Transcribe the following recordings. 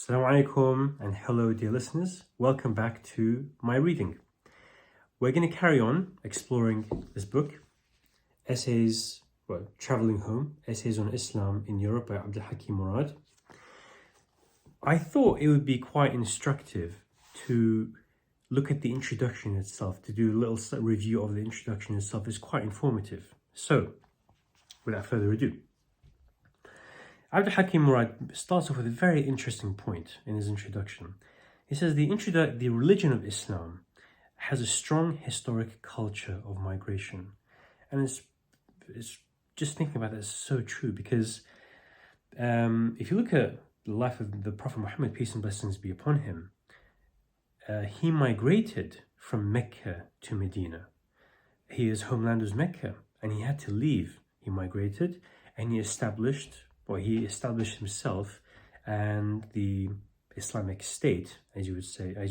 Assalamu alaikum and hello dear listeners, welcome back to my reading. We're going to carry on exploring this book, Travelling Home, Essays on Islam in Europe by Abdul Hakim Murad. I thought it would be quite instructive to look at the introduction itself, to do a little review of the introduction itself. It's quite informative. So, without further ado, Abdul Hakim Murad starts off with a very interesting point in his introduction. He says the religion of Islam has a strong historic culture of migration. And it's just thinking about that is so true because if you look at the life of the Prophet Muhammad, peace and blessings be upon him, he migrated from Mecca to Medina. His homeland was Mecca and he had to leave. He migrated and he established himself and the Islamic State, as you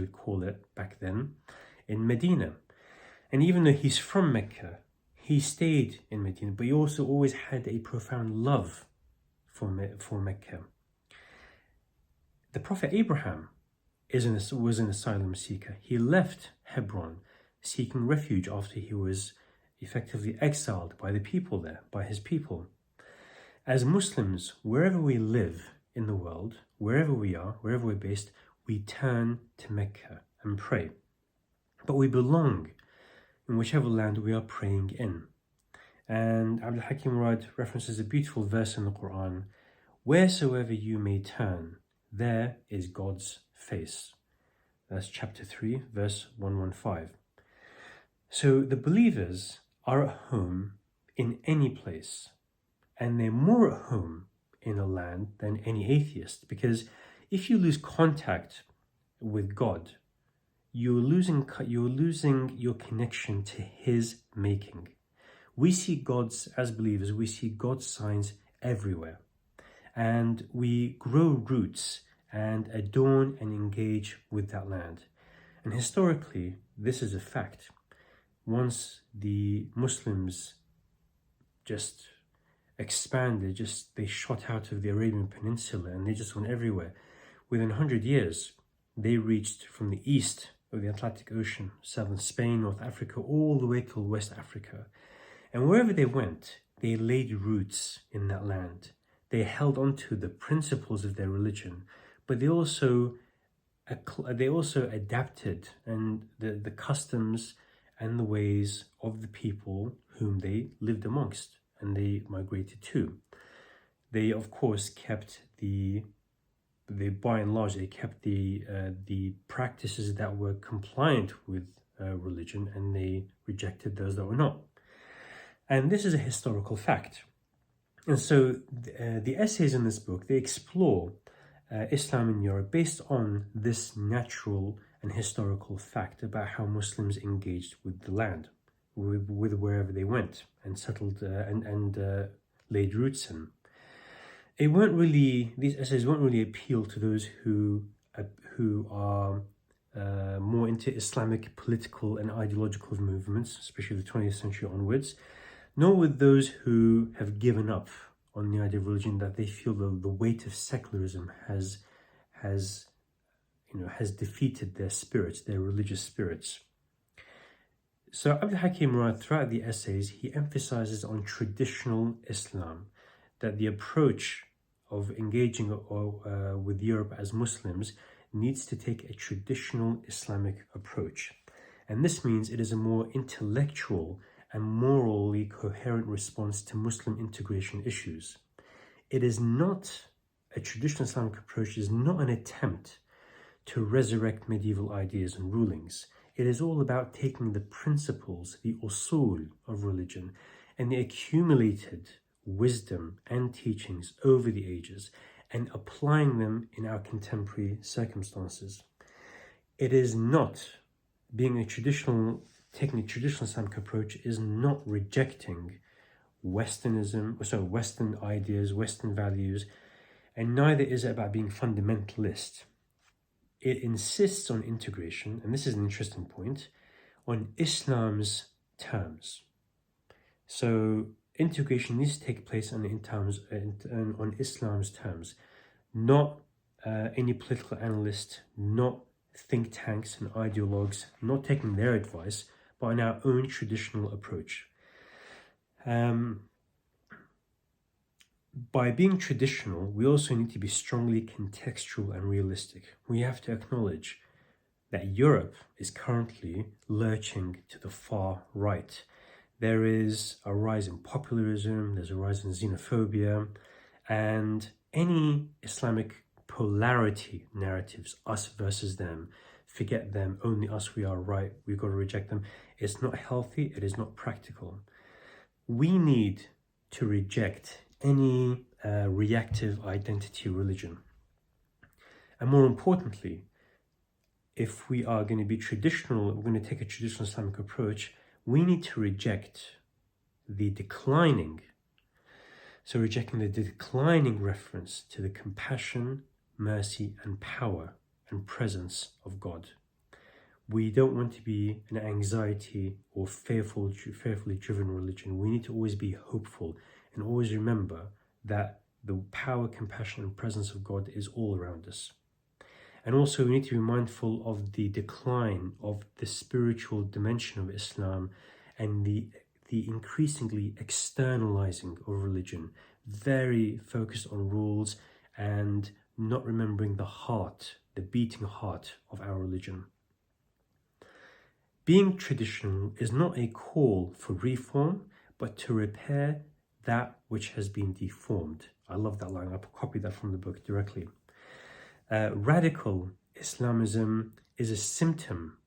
would call it back then, in Medina. And even though he's from Mecca, he stayed in Medina, but he also always had a profound love for Mecca. The Prophet Abraham was an asylum seeker. He left Hebron seeking refuge after he was effectively exiled by the people there, by his people. As Muslims, wherever we live in the world, wherever we are, wherever we're based, we turn to Mecca and pray. But we belong in whichever land we are praying in. And Abdul Hakim Murad references a beautiful verse in the Quran, wheresoever you may turn, there is God's face. That's chapter 3, verse 115. So the believers are at home in any place. And they're more at home in a land than any atheist, because if you lose contact with God, you're losing your connection to His making. As believers, we see God's signs everywhere, and we grow roots and adorn and engage with that land. And historically, this is a fact. Once the Muslims just expanded, they shot out of the Arabian Peninsula and they just went everywhere. Within 100 years, they reached from the east of the Atlantic Ocean, southern Spain, North Africa, all the way to West Africa. And wherever they went, they laid roots in that land. They held on to the principles of their religion, but they also adapted and the customs and the ways of the people whom they lived amongst and they migrated to. They, of course, kept by and large, they kept the practices that were compliant with religion, and they rejected those that were not. And this is a historical fact. And so the essays in this book, they explore Islam in Europe based on this natural and historical fact about how Muslims engaged with the land, with wherever they went and settled and laid roots in. These essays won't really appeal to those who are more into Islamic political and ideological movements, especially the 20th century onwards, nor with those who have given up on the idea of religion, that they feel the weight of secularism has defeated their spirits, their religious spirits. So Abdul Hakim Murad, throughout the essays, he emphasizes on traditional Islam, that the approach of engaging with Europe as Muslims needs to take a traditional Islamic approach. And this means it is a more intellectual and morally coherent response to Muslim integration issues. It is not, a traditional Islamic approach is not an attempt to resurrect medieval ideas and rulings. It is all about taking the principles, the usul of religion, and the accumulated wisdom and teachings over the ages and applying them in our contemporary circumstances. It is not taking a traditional Islamic approach is not rejecting Western ideas, Western values, and neither is it about being fundamentalist. It insists on integration, and this is an interesting point, on Islam's terms. So integration needs to take place on Islam's terms, not any political analyst, not think tanks and ideologues, not taking their advice, but in our own traditional approach. By being traditional, we also need to be strongly contextual and realistic. We have to acknowledge that Europe is currently lurching to the far right. There is a rise in popularism, there's a rise in xenophobia, and any Islamic polarity narratives, us versus them, forget them, only us, we are right, we've got to reject them. It's not healthy, it is not practical. We need to reject any reactive identity religion. And more importantly, if we are going to be traditional, we're going to take a traditional Islamic approach, we need to reject the declining, so rejecting the declining reference to the compassion, mercy, and power and presence of God. We don't want to be an anxiety or fearfully driven religion. We need to always be hopeful and always remember that the power, compassion, and presence of God is all around us. And also we need to be mindful of the decline of the spiritual dimension of Islam and the increasingly externalizing of religion, very focused on rules and not remembering the heart, the beating heart of our religion. Being traditional is not a call for reform, but to repair that which has been deformed. I love that line. I copied that from the book directly. Radical Islamism is a symptom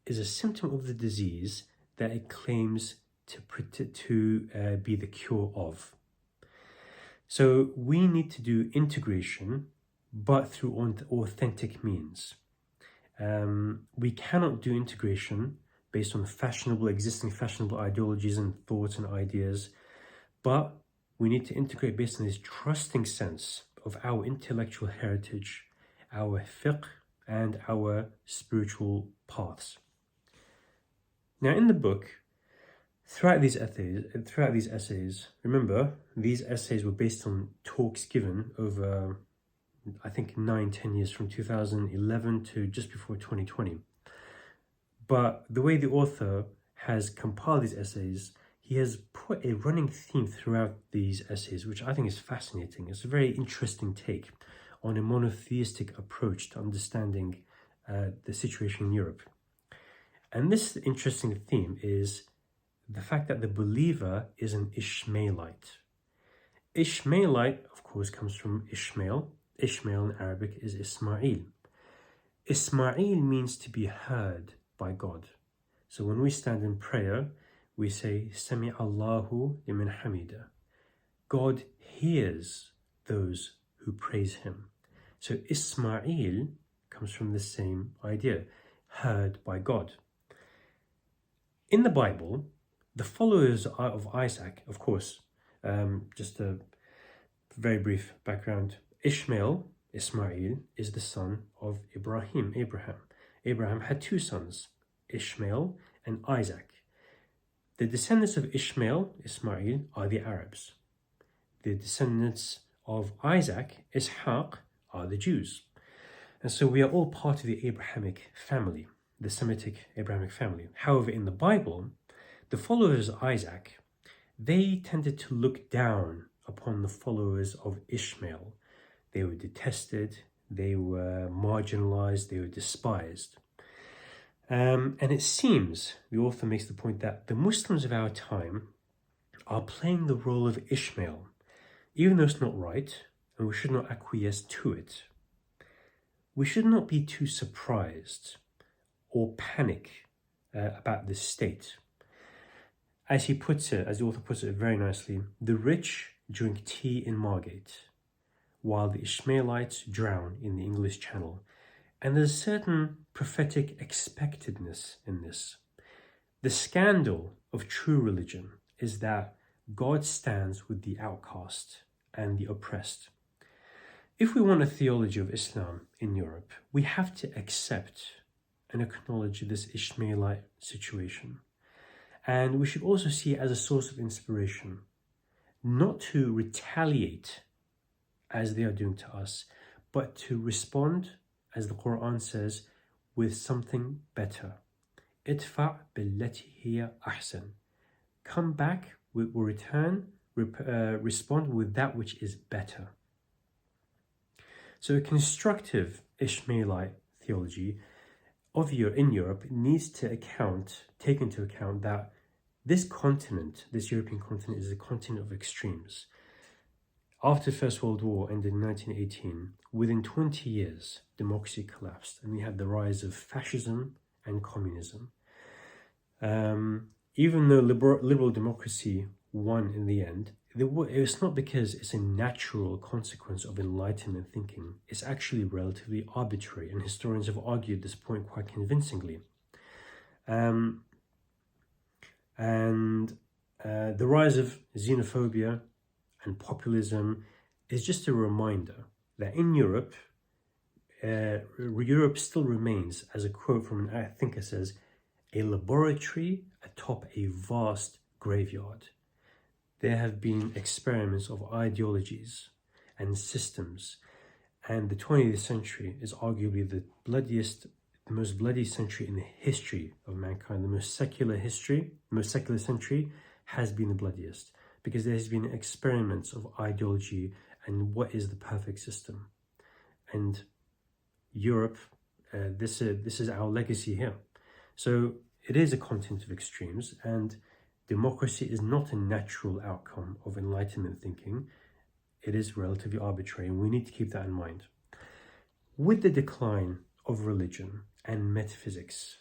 of the disease that it claims to be the cure of. So we need to do integration, but through authentic means. We cannot do integration based on existing fashionable ideologies and thoughts and ideas, but we need to integrate based on this trusting sense of our intellectual heritage, our fiqh, and our spiritual paths. Now in the book, throughout these essays, remember, these essays were based on talks given over, I think, 9-10 years, from 2011 to just before 2020. But the way the author has compiled these essays, he has put a running theme throughout these essays, which I think is fascinating. It's a very interesting take on a monotheistic approach to understanding the situation in Europe. And this interesting theme is the fact that the believer is an Ishmaelite. Ishmaelite, of course, comes from Ishmael. Ishmael in Arabic is Ismail. Ismail means to be heard by God. So when we stand in prayer, we say, Sami Allahu liman hamida. God hears those who praise him. So Ismail comes from the same idea, heard by God. In the Bible, the followers of Isaac, of course, just a very brief background, Ismail, is the son of Abraham. Abraham had two sons, Ishmael and Isaac. The descendants of Ismail, are the Arabs. The descendants of Isaac, Ishaq, are the Jews. And so we are all part of the Abrahamic family, the Semitic Abrahamic family. However, in the Bible, the followers of Isaac, they tended to look down upon the followers of Ishmael. They were detested, they were marginalized, they were despised. And it seems, the author makes the point, that the Muslims of our time are playing the role of Ishmael, even though it's not right, and we should not acquiesce to it. We should not be too surprised or panic about this state. As he puts it, as the author puts it very nicely, the rich drink tea in Margate, while the Ishmaelites drown in the English Channel. And there's a certain prophetic expectedness in this. The scandal of true religion is that God stands with the outcast and the oppressed. If we want a theology of Islam in Europe, we have to accept and acknowledge this Ishmaelite situation. And we should also see it as a source of inspiration, not to retaliate as they are doing to us, but to respond, as the Quran says, with something better. Idfa' billati hiya ahsan. Come back, respond with that which is better. So a constructive Ishmaelite theology in Europe needs to take into account that this European continent, is a continent of extremes. After the First World War ended in 1918, within 20 years, democracy collapsed and we had the rise of fascism and communism. Even though liberal democracy won in the end, it's not because it's a natural consequence of Enlightenment thinking. It's actually relatively arbitrary, and historians have argued this point quite convincingly. The rise of xenophobia and populism is just a reminder that in Europe, Europe still remains, as a quote from an thinker says, a laboratory atop a vast graveyard. There have been experiments of ideologies and systems, and the 20th century is arguably the most bloody century in the history of mankind. The most secular century has been the bloodiest, because there has been experiments of ideology and what is the perfect system. And Europe, this is our legacy here. So it is a continent of extremes, and democracy is not a natural outcome of Enlightenment thinking. It is relatively arbitrary, and we need to keep that in mind. With the decline of religion and metaphysics,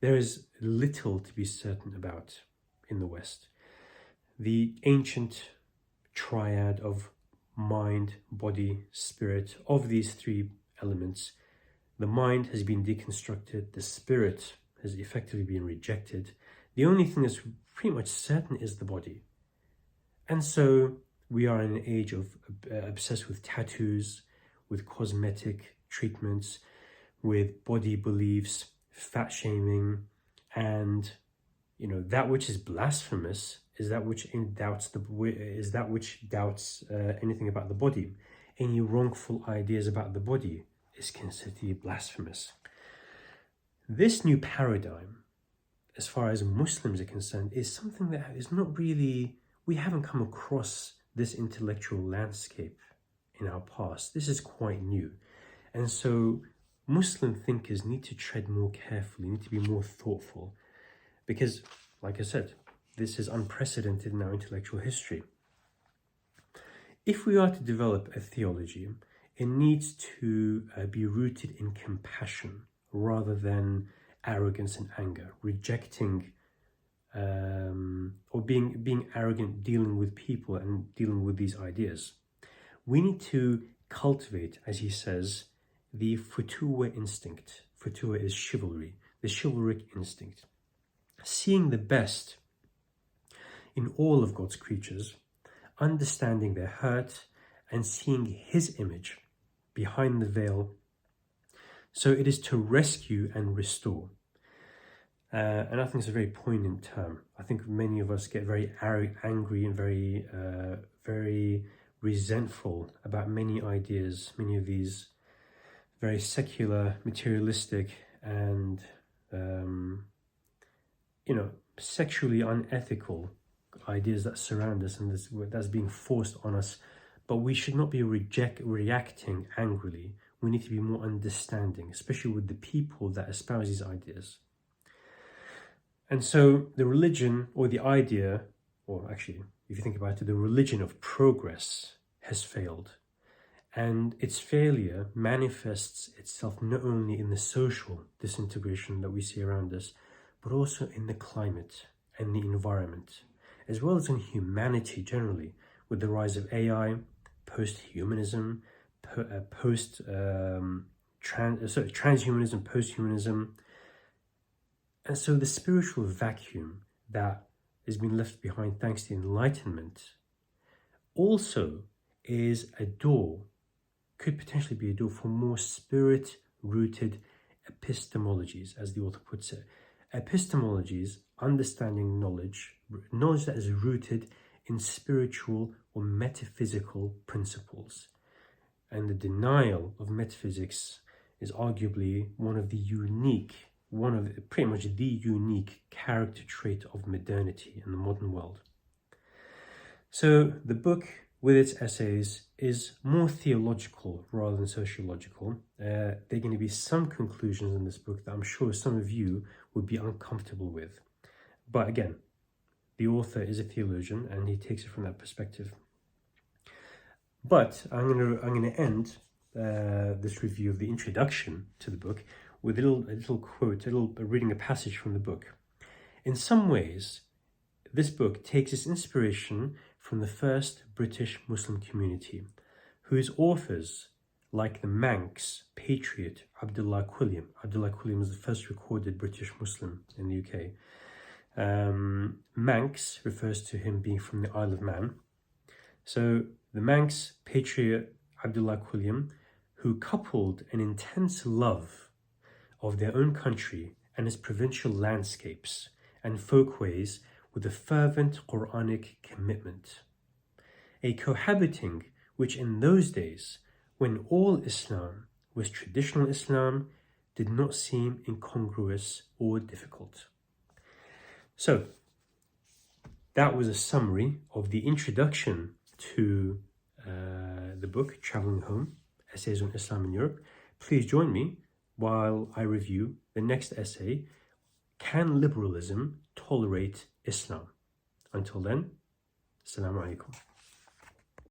there is little to be certain about in the West. The ancient triad of mind, body, spirit, of these three elements, the mind has been deconstructed, the spirit has effectively been rejected. The only thing that's pretty much certain is the body. And so we are in an age of obsessed with tattoos, with cosmetic treatments, with body beliefs, fat shaming, and that which is blasphemous is that which doubts anything about the body. Any wrongful ideas about the body is considered blasphemous. This new paradigm, as far as Muslims are concerned, is something that is not really, we haven't come across this intellectual landscape in our past. This is quite new. And so Muslim thinkers need to tread more carefully, need to be more thoughtful, because, like I said, this is unprecedented in our intellectual history. If we are to develop a theology, it needs to be rooted in compassion rather than arrogance and anger, rejecting or being arrogant, dealing with people and dealing with these ideas. We need to cultivate, as he says, the futuwa instinct. Futuwa is chivalry, the chivalric instinct. Seeing the best in all of God's creatures, understanding their hurt, and seeing his image behind the veil. So it is to rescue and restore. And I think it's a very poignant term. I think many of us get very angry and very resentful about many ideas, many of these very secular, materialistic, and sexually unethical ideas that surround us and that's being forced on us. But we should not be reacting angrily. We need to be more understanding, especially with the people that espouse these ideas. And so the religion, or the idea, or actually, if you think about it, the religion of progress has failed. And its failure manifests itself not only in the social disintegration that we see around us, but also in the climate and the environment, as well as in humanity generally, with the rise of AI, post-humanism, transhumanism, post-humanism. And so the spiritual vacuum that has been left behind thanks to Enlightenment also is a door, could potentially be a door for more spirit-rooted epistemologies, as the author puts it. Epistemologies, understanding knowledge that is rooted in spiritual or metaphysical principles. and the denial of metaphysics is arguably pretty much the unique character trait of modernity in the modern world. So the book, with its essays, is more theological rather than sociological. There are going to be some conclusions in this book that I'm sure some of you would be uncomfortable with. But again, the author is a theologian and he takes it from that perspective. But I'm going to end this review of the introduction to the book with a little quote, reading a passage from the book. In some ways, this book takes its inspiration from the first British Muslim community, whose authors, like the Manx patriot Abdullah Quilliam. Abdullah Quilliam was the first recorded British Muslim in the UK. Manx refers to him being from the Isle of Man. So the Manx patriot Abdullah Quilliam, who coupled an intense love of their own country and its provincial landscapes and folkways with a fervent Quranic commitment. A cohabiting which in those days, when all Islam was traditional Islam, did not seem incongruous or difficult. So, that was a summary of the introduction to the book, Traveling Home, Essays on Islam in Europe. Please join me while I review the next essay, Can Liberalism Tolerate Islam? Until then, Assalamu alaikum.